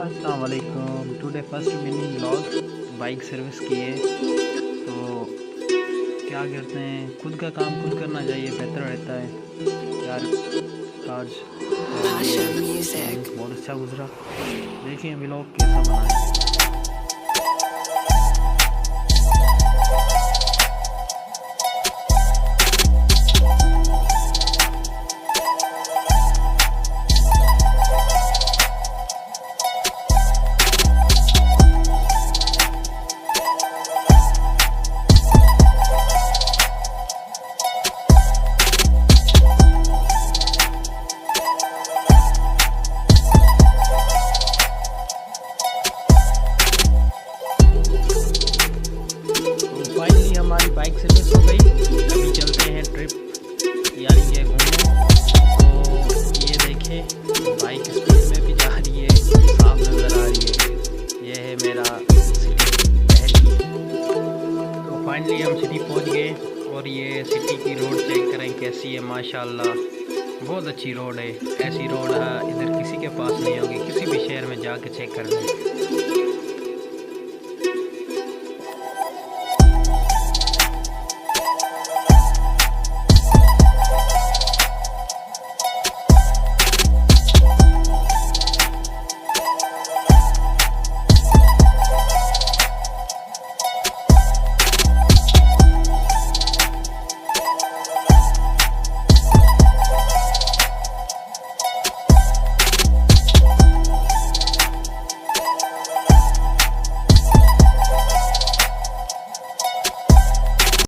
अस्सलाम वालेकुम। Today first mini blog bike service की है। तो क्या करते हैं, खुद का काम खुद करना चाहिए, बेहतर रहता है यार। आज बहुत अच्छा गुजरा। देखिए ब्लॉग कैसा बना है। फाइनली हमारी बाइक सर्विस हो गई। अभी चलते हैं ट्रिप यानी कि घूमने। तो ये देखें बाइक स्पीड में भी जा रही है, साफ नज़र आ रही है। ये है मेरा सिटी पहली। तो फाइनली हम सिटी पहुंच गए और ये सिटी की रोड चेक करें कैसी है। माशाल्लाह बहुत अच्छी रोड है। ऐसी रोड इधर किसी के पास नहीं होगी, किसी भी शहर में जाके चेक कर लें।